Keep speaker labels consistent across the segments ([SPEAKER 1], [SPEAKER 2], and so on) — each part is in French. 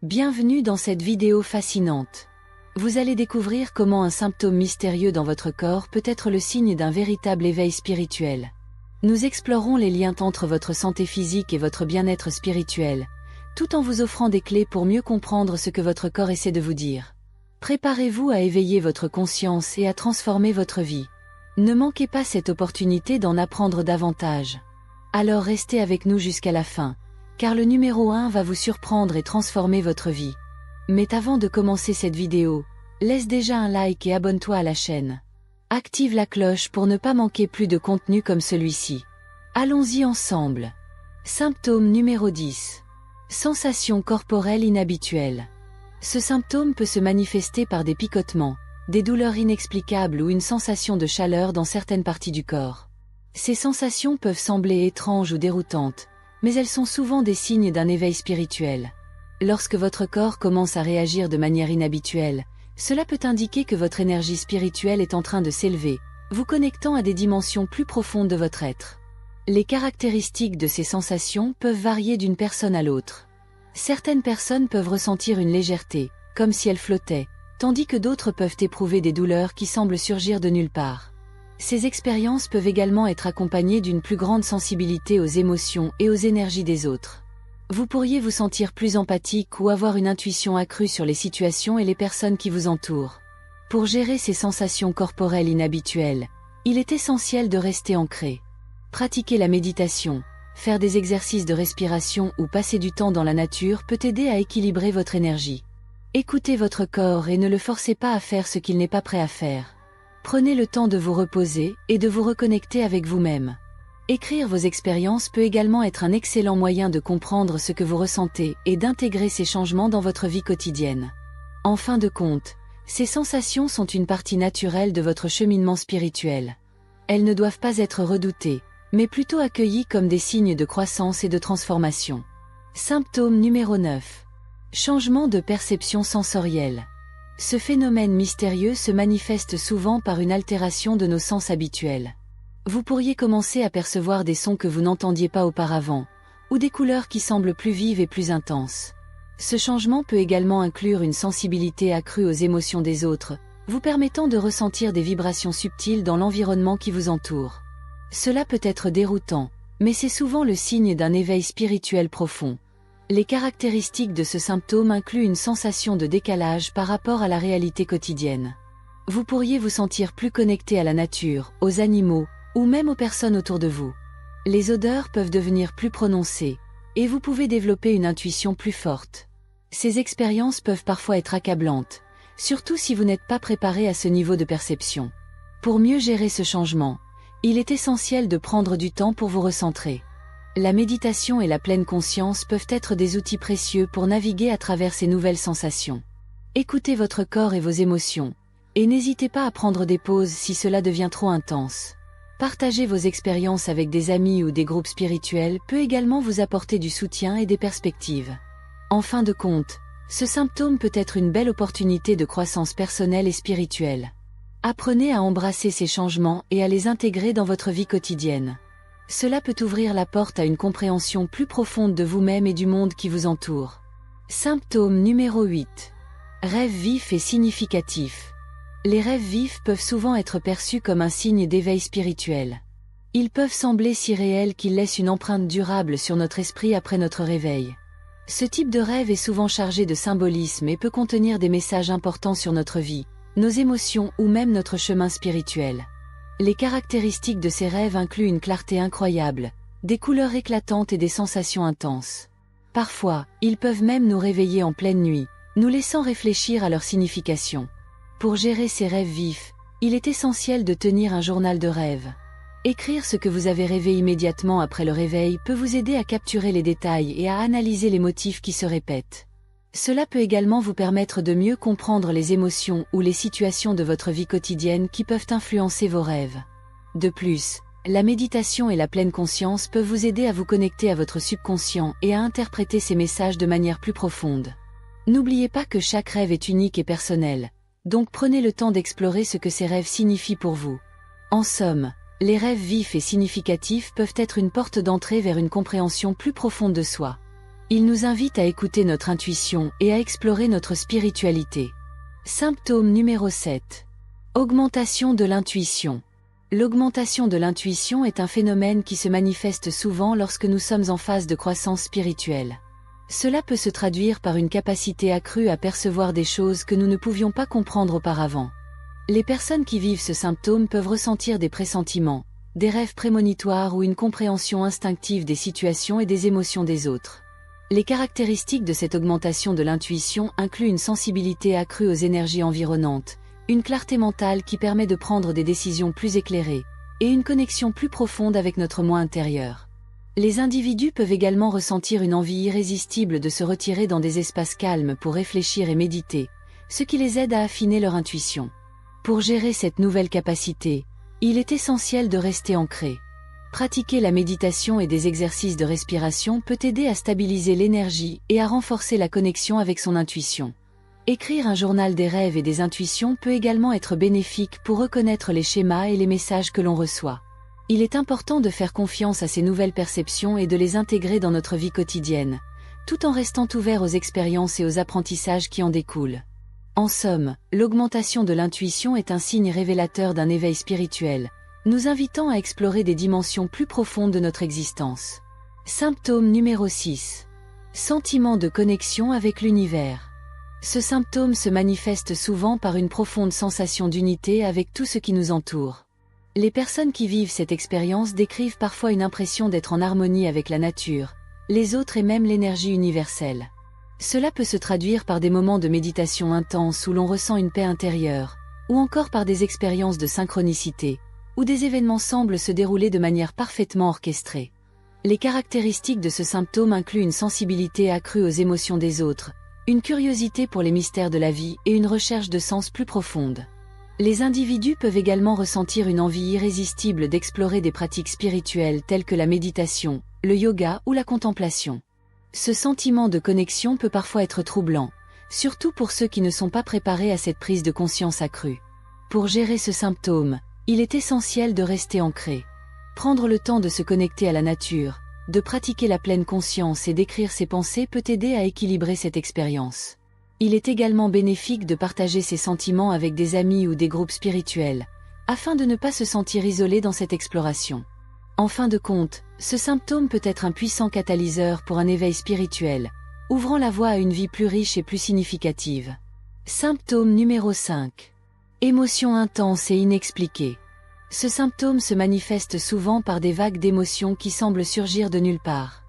[SPEAKER 1] Bienvenue dans cette vidéo fascinante. Vous allez découvrir comment un symptôme mystérieux dans votre corps peut être le signe d'un véritable éveil spirituel. Nous explorons les liens entre votre santé physique et votre bien-être spirituel, tout en vous offrant des clés pour mieux comprendre ce que votre corps essaie de vous dire. Préparez-vous à éveiller votre conscience et à transformer votre vie. Ne manquez pas cette opportunité d'en apprendre davantage. Alors restez avec nous jusqu'à la fin, car le numéro 1 va vous surprendre et transformer votre vie. Mais avant de commencer cette vidéo, laisse déjà un like et abonne-toi à la chaîne. Active la cloche pour ne pas manquer plus de contenu comme celui-ci. Allons-y ensemble. Symptôme numéro 10. Sensation corporelle inhabituelle. Ce symptôme peut se manifester par des picotements, des douleurs inexplicables ou une sensation de chaleur dans certaines parties du corps. Ces sensations peuvent sembler étranges ou déroutantes, mais elles sont souvent des signes d'un éveil spirituel. Lorsque votre corps commence à réagir de manière inhabituelle, cela peut indiquer que votre énergie spirituelle est en train de s'élever, vous connectant à des dimensions plus profondes de votre être. Les caractéristiques de ces sensations peuvent varier d'une personne à l'autre. Certaines personnes peuvent ressentir une légèreté, comme si elles flottaient, tandis que d'autres peuvent éprouver des douleurs qui semblent surgir de nulle part. Ces expériences peuvent également être accompagnées d'une plus grande sensibilité aux émotions et aux énergies des autres. Vous pourriez vous sentir plus empathique ou avoir une intuition accrue sur les situations et les personnes qui vous entourent. Pour gérer ces sensations corporelles inhabituelles, il est essentiel de rester ancré. Pratiquer la méditation, faire des exercices de respiration ou passer du temps dans la nature peut aider à équilibrer votre énergie. Écoutez votre corps et ne le forcez pas à faire ce qu'il n'est pas prêt à faire. Prenez le temps de vous reposer et de vous reconnecter avec vous-même. Écrire vos expériences peut également être un excellent moyen de comprendre ce que vous ressentez et d'intégrer ces changements dans votre vie quotidienne. En fin de compte, ces sensations sont une partie naturelle de votre cheminement spirituel. Elles ne doivent pas être redoutées, mais plutôt accueillies comme des signes de croissance et de transformation. Symptôme numéro 9. Changement de perception sensorielle. Ce phénomène mystérieux se manifeste souvent par une altération de nos sens habituels. Vous pourriez commencer à percevoir des sons que vous n'entendiez pas auparavant, ou des couleurs qui semblent plus vives et plus intenses. Ce changement peut également inclure une sensibilité accrue aux émotions des autres, vous permettant de ressentir des vibrations subtiles dans l'environnement qui vous entoure. Cela peut être déroutant, mais c'est souvent le signe d'un éveil spirituel profond. Les caractéristiques de ce symptôme incluent une sensation de décalage par rapport à la réalité quotidienne. Vous pourriez vous sentir plus connecté à la nature, aux animaux, ou même aux personnes autour de vous. Les odeurs peuvent devenir plus prononcées, et vous pouvez développer une intuition plus forte. Ces expériences peuvent parfois être accablantes, surtout si vous n'êtes pas préparé à ce niveau de perception. Pour mieux gérer ce changement, il est essentiel de prendre du temps pour vous recentrer. La méditation et la pleine conscience peuvent être des outils précieux pour naviguer à travers ces nouvelles sensations. Écoutez votre corps et vos émotions, et n'hésitez pas à prendre des pauses si cela devient trop intense. Partager vos expériences avec des amis ou des groupes spirituels peut également vous apporter du soutien et des perspectives. En fin de compte, ce symptôme peut être une belle opportunité de croissance personnelle et spirituelle. Apprenez à embrasser ces changements et à les intégrer dans votre vie quotidienne. Cela peut ouvrir la porte à une compréhension plus profonde de vous-même et du monde qui vous entoure. Symptôme numéro 8. Rêves vifs et significatifs. Les rêves vifs peuvent souvent être perçus comme un signe d'éveil spirituel. Ils peuvent sembler si réels qu'ils laissent une empreinte durable sur notre esprit après notre réveil. Ce type de rêve est souvent chargé de symbolisme et peut contenir des messages importants sur notre vie, nos émotions ou même notre chemin spirituel. Les caractéristiques de ces rêves incluent une clarté incroyable, des couleurs éclatantes et des sensations intenses. Parfois, ils peuvent même nous réveiller en pleine nuit, nous laissant réfléchir à leur signification. Pour gérer ces rêves vifs, il est essentiel de tenir un journal de rêves. Écrire ce que vous avez rêvé immédiatement après le réveil peut vous aider à capturer les détails et à analyser les motifs qui se répètent. Cela peut également vous permettre de mieux comprendre les émotions ou les situations de votre vie quotidienne qui peuvent influencer vos rêves. De plus, la méditation et la pleine conscience peuvent vous aider à vous connecter à votre subconscient et à interpréter ces messages de manière plus profonde. N'oubliez pas que chaque rêve est unique et personnel, donc prenez le temps d'explorer ce que ces rêves signifient pour vous. En somme, les rêves vifs et significatifs peuvent être une porte d'entrée vers une compréhension plus profonde de soi. Il nous invite à écouter notre intuition et à explorer notre spiritualité. Symptôme numéro 7. Augmentation de l'intuition. L'augmentation de l'intuition est un phénomène qui se manifeste souvent lorsque nous sommes en phase de croissance spirituelle. Cela peut se traduire par une capacité accrue à percevoir des choses que nous ne pouvions pas comprendre auparavant. Les personnes qui vivent ce symptôme peuvent ressentir des pressentiments, des rêves prémonitoires ou une compréhension instinctive des situations et des émotions des autres. Les caractéristiques de cette augmentation de l'intuition incluent une sensibilité accrue aux énergies environnantes, une clarté mentale qui permet de prendre des décisions plus éclairées, et une connexion plus profonde avec notre moi intérieur. Les individus peuvent également ressentir une envie irrésistible de se retirer dans des espaces calmes pour réfléchir et méditer, ce qui les aide à affiner leur intuition. Pour gérer cette nouvelle capacité, il est essentiel de rester ancré. Pratiquer la méditation et des exercices de respiration peut aider à stabiliser l'énergie et à renforcer la connexion avec son intuition. Écrire un journal des rêves et des intuitions peut également être bénéfique pour reconnaître les schémas et les messages que l'on reçoit. Il est important de faire confiance à ces nouvelles perceptions et de les intégrer dans notre vie quotidienne, tout en restant ouvert aux expériences et aux apprentissages qui en découlent. En somme, l'augmentation de l'intuition est un signe révélateur d'un éveil spirituel, nous invitant à explorer des dimensions plus profondes de notre existence. Symptôme numéro 6. Sentiment de connexion avec l'univers. Ce symptôme se manifeste souvent par une profonde sensation d'unité avec tout ce qui nous entoure. Les personnes qui vivent cette expérience décrivent parfois une impression d'être en harmonie avec la nature, les autres et même l'énergie universelle. Cela peut se traduire par des moments de méditation intense où l'on ressent une paix intérieure, ou encore par des expériences de synchronicité, où des événements semblent se dérouler de manière parfaitement orchestrée. Les caractéristiques de ce symptôme incluent une sensibilité accrue aux émotions des autres, une curiosité pour les mystères de la vie et une recherche de sens plus profonde. Les individus peuvent également ressentir une envie irrésistible d'explorer des pratiques spirituelles telles que la méditation, le yoga ou la contemplation. Ce sentiment de connexion peut parfois être troublant, surtout pour ceux qui ne sont pas préparés à cette prise de conscience accrue. Pour gérer ce symptôme, il est essentiel de rester ancré. Prendre le temps de se connecter à la nature, de pratiquer la pleine conscience et d'écrire ses pensées peut aider à équilibrer cette expérience. Il est également bénéfique de partager ses sentiments avec des amis ou des groupes spirituels, afin de ne pas se sentir isolé dans cette exploration. En fin de compte, ce symptôme peut être un puissant catalyseur pour un éveil spirituel, ouvrant la voie à une vie plus riche et plus significative. Symptôme numéro 5. Émotions intenses et inexpliquées. Ce symptôme se manifeste souvent par des vagues d'émotions qui semblent surgir de nulle part.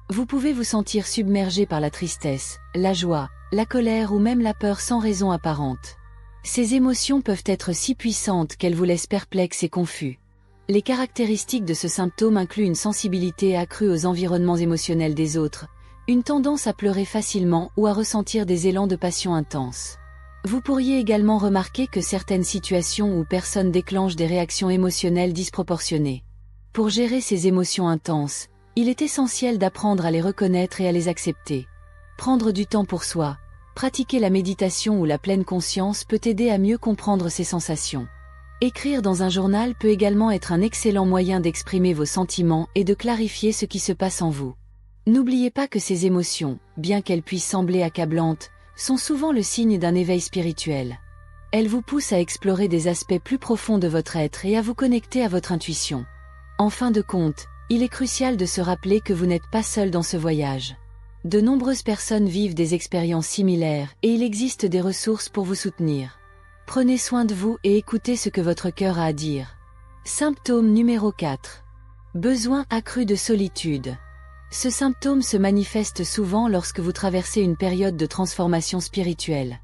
[SPEAKER 1] Vous pouvez vous sentir submergé par la tristesse, la joie, la colère ou même la peur sans raison apparente. Ces émotions peuvent être si puissantes qu'elles vous laissent perplexes et confus. Les caractéristiques de ce symptôme incluent une sensibilité accrue aux environnements émotionnels des autres, une tendance à pleurer facilement ou à ressentir des élans de passion intense. Vous pourriez également remarquer que certaines situations ou personnes déclenchent des réactions émotionnelles disproportionnées. Pour gérer ces émotions intenses, il est essentiel d'apprendre à les reconnaître et à les accepter. Prendre du temps pour soi, pratiquer la méditation ou la pleine conscience peut aider à mieux comprendre ces sensations. Écrire dans un journal peut également être un excellent moyen d'exprimer vos sentiments et de clarifier ce qui se passe en vous. N'oubliez pas que ces émotions, bien qu'elles puissent sembler accablantes, sont souvent le signe d'un éveil spirituel. Elles vous poussent à explorer des aspects plus profonds de votre être et à vous connecter à votre intuition. En fin de compte, il est crucial de se rappeler que vous n'êtes pas seul dans ce voyage. De nombreuses personnes vivent des expériences similaires et il existe des ressources pour vous soutenir. Prenez soin de vous et écoutez ce que votre cœur a à dire. Symptôme numéro 4. Besoin accru de solitude. Ce symptôme se manifeste souvent lorsque vous traversez une période de transformation spirituelle.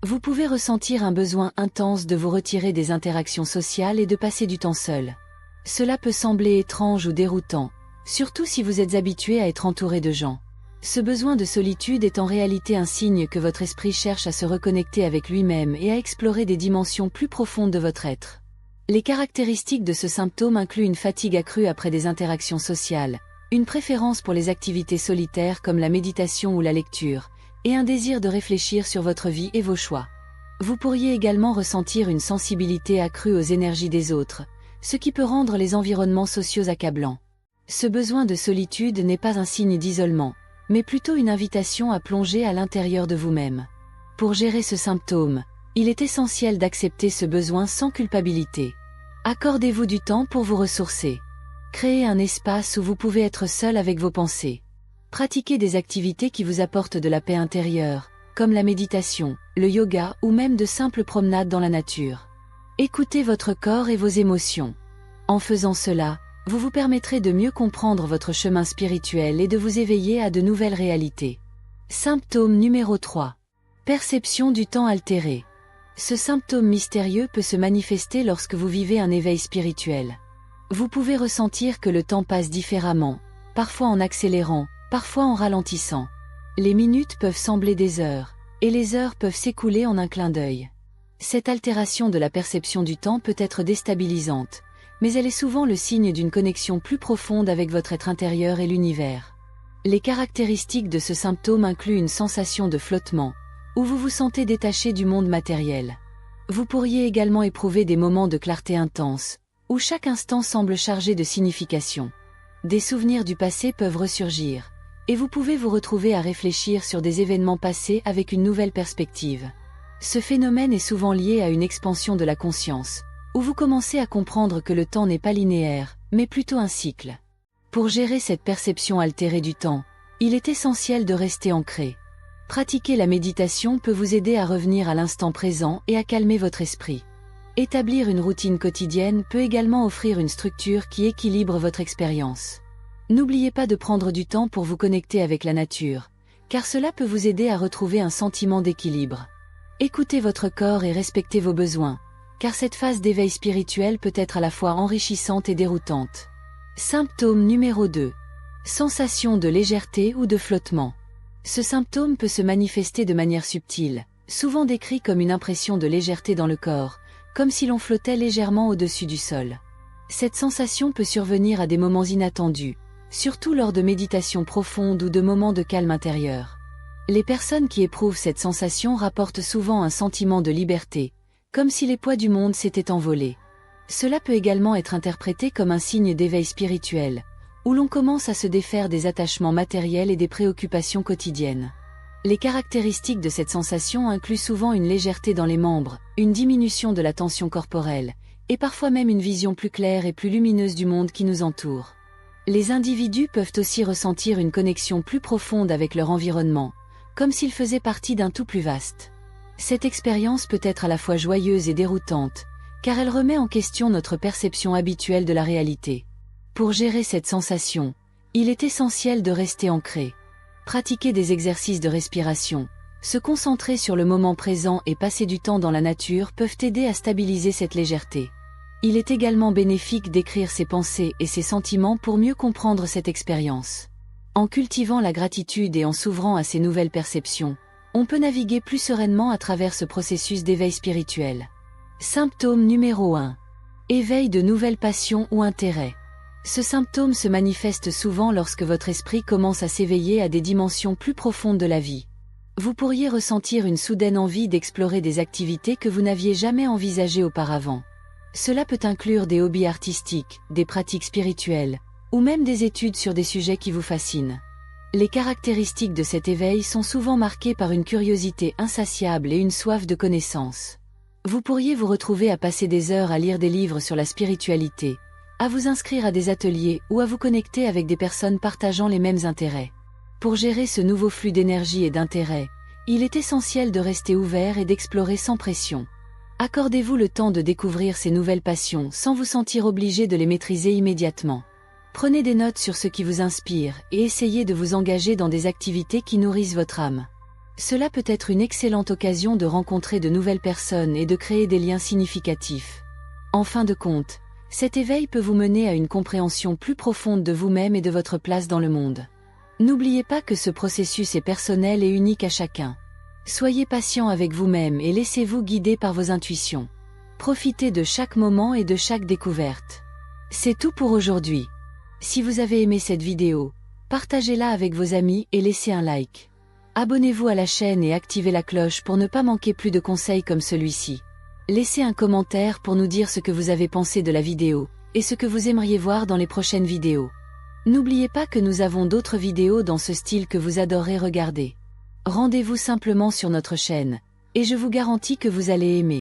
[SPEAKER 1] Vous pouvez ressentir un besoin intense de vous retirer des interactions sociales et de passer du temps seul. Cela peut sembler étrange ou déroutant, surtout si vous êtes habitué à être entouré de gens. Ce besoin de solitude est en réalité un signe que votre esprit cherche à se reconnecter avec lui-même et à explorer des dimensions plus profondes de votre être. Les caractéristiques de ce symptôme incluent une fatigue accrue après des interactions sociales, une préférence pour les activités solitaires comme la méditation ou la lecture, et un désir de réfléchir sur votre vie et vos choix. Vous pourriez également ressentir une sensibilité accrue aux énergies des autres, ce qui peut rendre les environnements sociaux accablants. Ce besoin de solitude n'est pas un signe d'isolement, mais plutôt une invitation à plonger à l'intérieur de vous-même. Pour gérer ce symptôme, il est essentiel d'accepter ce besoin sans culpabilité. Accordez-vous du temps pour vous ressourcer. Créez un espace où vous pouvez être seul avec vos pensées. Pratiquez des activités qui vous apportent de la paix intérieure, comme la méditation, le yoga ou même de simples promenades dans la nature. Écoutez votre corps et vos émotions. En faisant cela, vous vous permettrez de mieux comprendre votre chemin spirituel et de vous éveiller à de nouvelles réalités. Symptôme numéro 3. Perception du temps altérée. Ce symptôme mystérieux peut se manifester lorsque vous vivez un éveil spirituel. Vous pouvez ressentir que le temps passe différemment, parfois en accélérant, parfois en ralentissant. Les minutes peuvent sembler des heures, et les heures peuvent s'écouler en un clin d'œil. Cette altération de la perception du temps peut être déstabilisante, mais elle est souvent le signe d'une connexion plus profonde avec votre être intérieur et l'univers. Les caractéristiques de ce symptôme incluent une sensation de flottement, où vous vous sentez détaché du monde matériel. Vous pourriez également éprouver des moments de clarté intense, où chaque instant semble chargé de signification. Des souvenirs du passé peuvent ressurgir, et vous pouvez vous retrouver à réfléchir sur des événements passés avec une nouvelle perspective. Ce phénomène est souvent lié à une expansion de la conscience, où vous commencez à comprendre que le temps n'est pas linéaire, mais plutôt un cycle. Pour gérer cette perception altérée du temps, il est essentiel de rester ancré. Pratiquer la méditation peut vous aider à revenir à l'instant présent et à calmer votre esprit. Établir une routine quotidienne peut également offrir une structure qui équilibre votre expérience. N'oubliez pas de prendre du temps pour vous connecter avec la nature, car cela peut vous aider à retrouver un sentiment d'équilibre. Écoutez votre corps et respectez vos besoins, car cette phase d'éveil spirituel peut être à la fois enrichissante et déroutante. Symptôme numéro 2. Sensation de légèreté ou de flottement. Ce symptôme peut se manifester de manière subtile, souvent décrit comme une impression de légèreté dans le corps, comme si l'on flottait légèrement au-dessus du sol. Cette sensation peut survenir à des moments inattendus, surtout lors de méditations profondes ou de moments de calme intérieur. Les personnes qui éprouvent cette sensation rapportent souvent un sentiment de liberté, comme si les poids du monde s'étaient envolés. Cela peut également être interprété comme un signe d'éveil spirituel, où l'on commence à se défaire des attachements matériels et des préoccupations quotidiennes. Les caractéristiques de cette sensation incluent souvent une légèreté dans les membres, une diminution de la tension corporelle, et parfois même une vision plus claire et plus lumineuse du monde qui nous entoure. Les individus peuvent aussi ressentir une connexion plus profonde avec leur environnement, comme s'ils faisaient partie d'un tout plus vaste. Cette expérience peut être à la fois joyeuse et déroutante, car elle remet en question notre perception habituelle de la réalité. Pour gérer cette sensation, il est essentiel de rester ancré. Pratiquer des exercices de respiration, se concentrer sur le moment présent et passer du temps dans la nature peuvent aider à stabiliser cette légèreté. Il est également bénéfique d'écrire ses pensées et ses sentiments pour mieux comprendre cette expérience. En cultivant la gratitude et en s'ouvrant à ces nouvelles perceptions, on peut naviguer plus sereinement à travers ce processus d'éveil spirituel. Symptôme numéro 1. Éveil de nouvelles passions ou intérêts. Ce symptôme se manifeste souvent lorsque votre esprit commence à s'éveiller à des dimensions plus profondes de la vie. Vous pourriez ressentir une soudaine envie d'explorer des activités que vous n'aviez jamais envisagées auparavant. Cela peut inclure des hobbies artistiques, des pratiques spirituelles, ou même des études sur des sujets qui vous fascinent. Les caractéristiques de cet éveil sont souvent marquées par une curiosité insatiable et une soif de connaissance. Vous pourriez vous retrouver à passer des heures à lire des livres sur la spiritualité, à vous inscrire à des ateliers ou à vous connecter avec des personnes partageant les mêmes intérêts. Pour gérer ce nouveau flux d'énergie et d'intérêt, il est essentiel de rester ouvert et d'explorer sans pression. Accordez-vous le temps de découvrir ces nouvelles passions sans vous sentir obligé de les maîtriser immédiatement. Prenez des notes sur ce qui vous inspire et essayez de vous engager dans des activités qui nourrissent votre âme. Cela peut être une excellente occasion de rencontrer de nouvelles personnes et de créer des liens significatifs. En fin de compte, cet éveil peut vous mener à une compréhension plus profonde de vous-même et de votre place dans le monde. N'oubliez pas que ce processus est personnel et unique à chacun. Soyez patient avec vous-même et laissez-vous guider par vos intuitions. Profitez de chaque moment et de chaque découverte. C'est tout pour aujourd'hui. Si vous avez aimé cette vidéo, partagez-la avec vos amis et laissez un like. Abonnez-vous à la chaîne et activez la cloche pour ne pas manquer plus de conseils comme celui-ci. Laissez un commentaire pour nous dire ce que vous avez pensé de la vidéo, et ce que vous aimeriez voir dans les prochaines vidéos. N'oubliez pas que nous avons d'autres vidéos dans ce style que vous adorez regarder. Rendez-vous simplement sur notre chaîne, et je vous garantis que vous allez aimer.